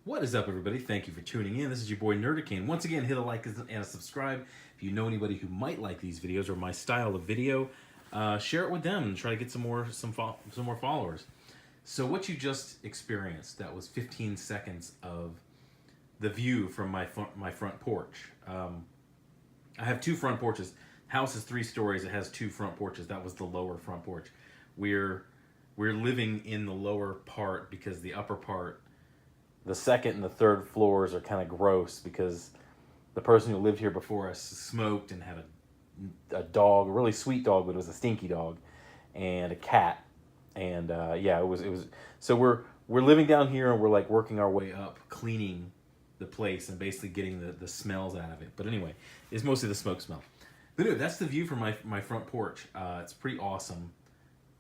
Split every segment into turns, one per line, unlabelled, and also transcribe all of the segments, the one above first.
What is up, everybody? Thank you for tuning in. This is your boy Nerdicane. Once again, hit a like and a subscribe. If you know anybody who might like these videos or my style of video, share it with them and try to get some more followers. So what you just experienced, that was 15 seconds of the view from my front porch. I have two front porches. House is 3 stories. It has 2 front porches. That was the lower front porch. We're living in the lower part because the upper part, the second and the third floors, are kind of gross because the person who lived here before us smoked and had a dog, a really sweet dog, but it was a stinky dog, and a cat, and yeah, it was. So we're living down here and we're like working our way up, cleaning the place and basically getting the smells out of it. But anyway, it's mostly the smoke smell. But anyway, that's the view from my front porch. It's pretty awesome.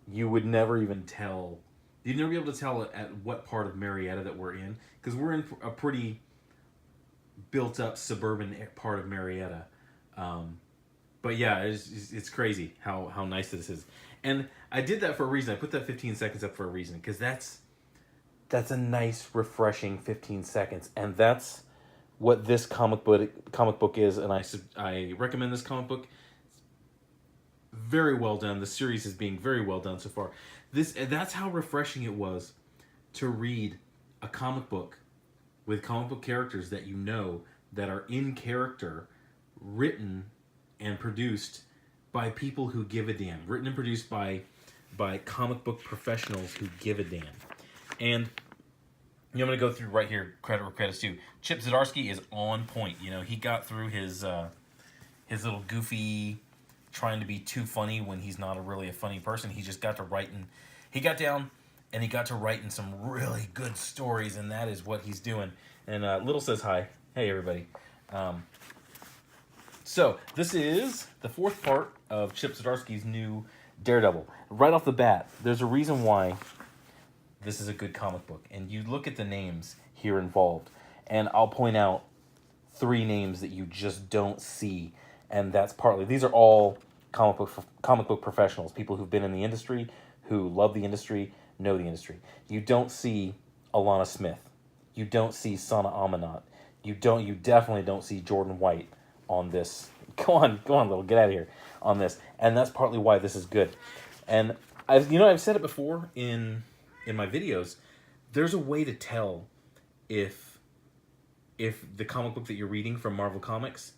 You would never even tell. You'd never be able to tell at what part of Marietta that we're in, because we're in a pretty built-up suburban part of Marietta. But yeah, it's crazy how nice this is. And I did that for a reason. I put that 15 seconds up for a reason, because that's a nice, refreshing 15 seconds, and that's what this comic book is. And I recommend this comic book. Very well done. The series is being very well done so far. That's how refreshing it was to read a comic book with comic book characters that you know that are in character, written and produced by people who give a damn. Written and produced by comic book professionals who give a damn. And I'm going to go through right here, credit where credit's due. Chip Zdarsky is on point. You know, he got through his little goofy, trying to be too funny when he's not really a funny person. He just got to writing. He got down and he got to writing some really good stories, and that is what he's doing. And Little says hi. Hey, everybody. So this is the 4th part of Chip Zdarsky's new Daredevil. Right off the bat, there's a reason why this is a good comic book. And you look at the names here involved, and I'll point out 3 names that you just don't see. And that's partly, these are all comic book professionals, people who've been in the industry, who love the industry, know the industry. You don't see Alana Smith. You don't see Sana Amanat. You definitely don't see Jordan White on this. Go on, little, get out of here on this. And that's partly why this is good. And I've said it before in my videos. There's a way to tell if the comic book that you're reading from Marvel Comics,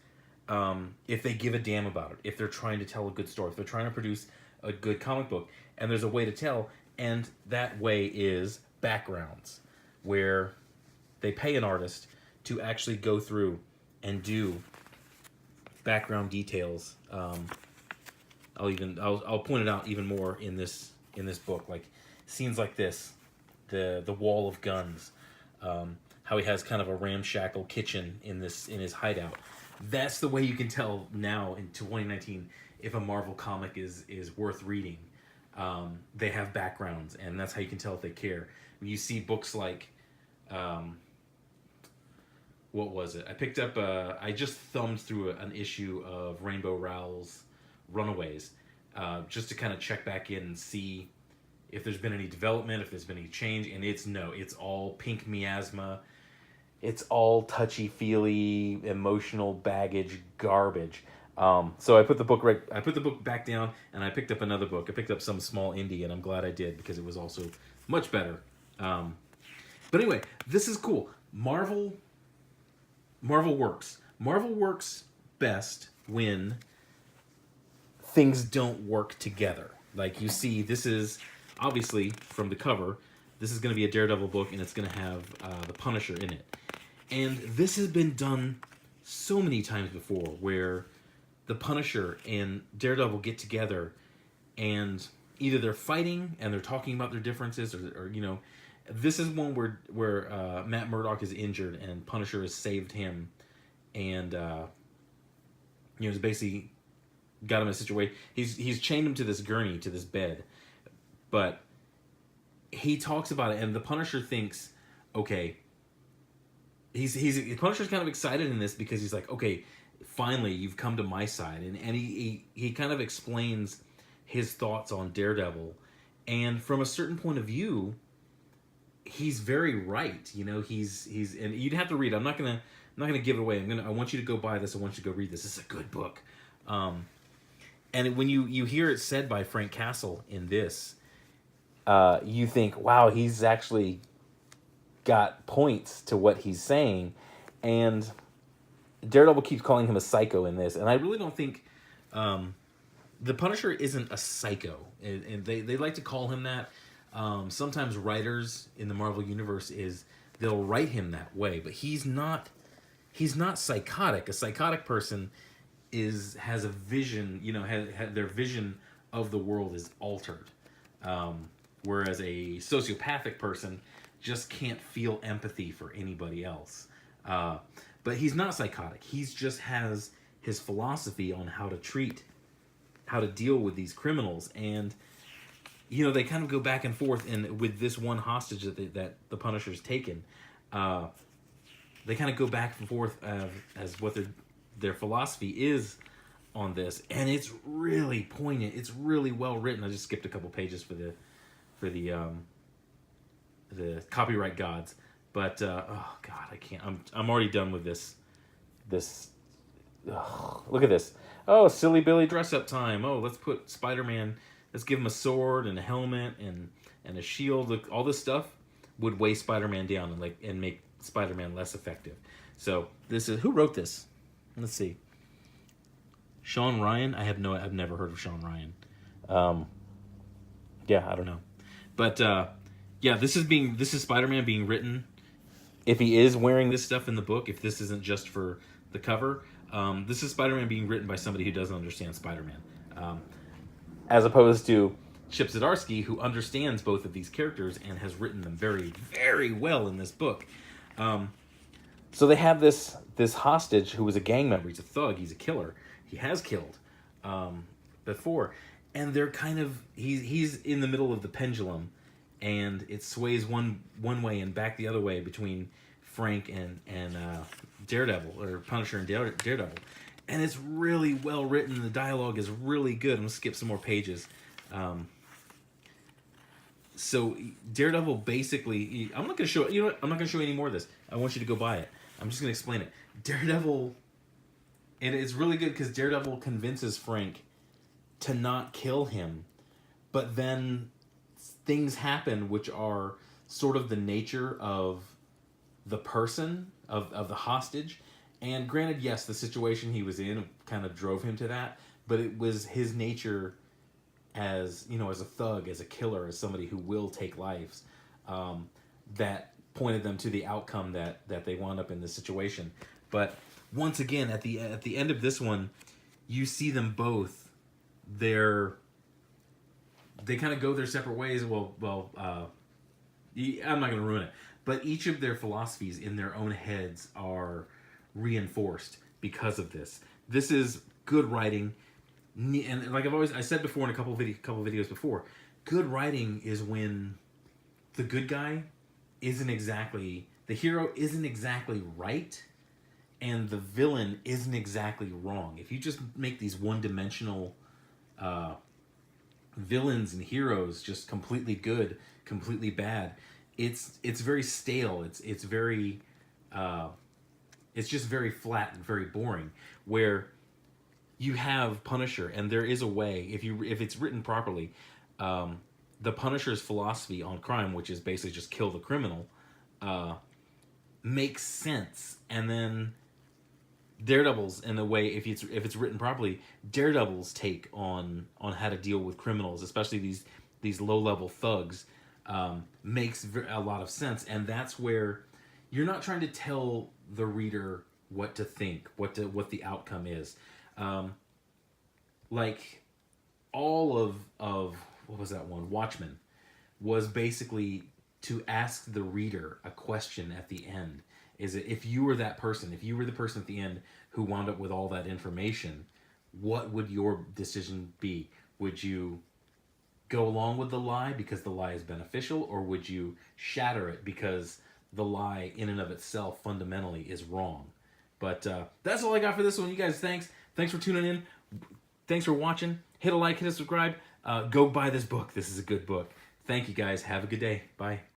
if they give a damn about it, if they're trying to tell a good story, if they're trying to produce a good comic book. And there's a way to tell, and that way is backgrounds, where they pay an artist to actually go through and do background details. I'll point it out even more in this book, like scenes like this, the wall of guns, how he has kind of a ramshackle kitchen in his hideout. That's the way you can tell now in 2019 if a Marvel comic is worth reading. They have backgrounds, and that's how you can tell if they care. When you see books like, what was it? I picked up, I just thumbed through an issue of Rainbow Rowell's Runaways, just to kind of check back in and see if there's been any development, if there's been any change, and it's all pink miasma. It's all touchy-feely, emotional baggage garbage. So I put the book back down, and I picked up another book. I picked up some small indie, and I'm glad I did, because it was also much better. But anyway, this is cool. Marvel works. Marvel works best when things don't work together. Like you see, this is obviously from the cover. This is going to be a Daredevil book, and it's going to have the Punisher in it. And this has been done so many times before, where the Punisher and Daredevil get together, and either they're fighting and they're talking about their differences, or this is one where Matt Murdock is injured and Punisher has saved him, and he's basically got him in a situation. He's chained him to this gurney, to this bed, but he talks about it, and the Punisher thinks, okay. Punisher's kind of excited in this because he's like, okay, finally you've come to my side, and he kind of explains his thoughts on Daredevil, and from a certain point of view, he's very right. You know, he's and you'd have to read. I'm not gonna give it away. I want you to go buy this. I want you to go read this. This is a good book. And when you hear it said by Frank Castle in this, you think, wow, he's actually got points to what he's saying. And Daredevil keeps calling him a psycho in this. And I really don't think the Punisher isn't a psycho. And they like to call him that. Sometimes writers in the Marvel Universe they'll write him that way. But he's not psychotic. A psychotic person has a vision, you know, their vision of the world is altered. Whereas a sociopathic person just can't feel empathy for anybody else. But he's not psychotic. He's just has his philosophy on how to deal with these criminals. And, you know, they kind of go back and forth. And with this one hostage that the Punisher's taken, they kind of go back and forth as what their philosophy is on this, and it's really poignant. It's really well written. I just skipped a couple pages for the copyright gods, but oh god, I can't. I'm already done with this. Look at this. Oh, silly Billy dress up time. Oh, let's put Spider-Man. Let's give him a sword and a helmet and a shield. Look, all this stuff would weigh Spider-Man down and make Spider-Man less effective. So who wrote this? Let's see. Sean Ryan. I've never heard of Sean Ryan. Yeah, I don't know. But yeah, this is Spider-Man being written. If he is wearing this stuff in the book, if this isn't just for the cover, this is Spider-Man being written by somebody who doesn't understand Spider-Man. As opposed to Chip Zdarsky, who understands both of these characters and has written them very, very well in this book. So they have this hostage who was a gang member. He's a thug. He's a killer. He has killed before, and they're kind of he's in the middle of the pendulum, and it sways one way and back the other way between Frank and Daredevil, or Punisher and Daredevil, and it's really well written. The dialogue is really good. I'm gonna skip some more pages. So Daredevil basically, I'm not gonna show. You know what? I'm not gonna show you any more of this. I want you to go buy it. I'm just gonna explain it. Daredevil, and it's really good because Daredevil convinces Frank to not kill him, but then things happen which are sort of the nature of the person, of the hostage. And granted, yes, the situation he was in kind of drove him to that, but it was his nature as, you know, as a thug, as a killer, as somebody who will take lives, that pointed them to the outcome that they wound up in this situation. But once again, at the end of this one, you see them both. They kind of go their separate ways. I'm not going to ruin it, but each of their philosophies in their own heads are reinforced because of this. This is good writing, and like I said before in a couple videos before, good writing is when the good guy the hero isn't exactly right, and the villain isn't exactly wrong. If you just make these one-dimensional villains and heroes just completely good, completely bad, it's very stale. It's very it's just very flat and very boring. Where you have Punisher, and there is a way, if it's written properly, the Punisher's philosophy on crime, which is basically just kill the criminal, makes sense. And then Daredevil's, in a way, if it's written properly, Daredevil's take on how to deal with criminals, especially these low-level thugs, makes a lot of sense. And that's where you're not trying to tell the reader what to think, what the outcome is. Like all of what was that one? Watchmen was basically to ask the reader a question at the end. Is it, if you were that person, if you were the person at the end who wound up with all that information, what would your decision be? Would you go along with the lie because the lie is beneficial, or would you shatter it because the lie in and of itself fundamentally is wrong? But that's all I got for this one. You guys, thanks for tuning in. Thanks for watching. Hit a like, hit a subscribe. Go buy this book. This is a good book. Thank you guys. Have a good day. Bye.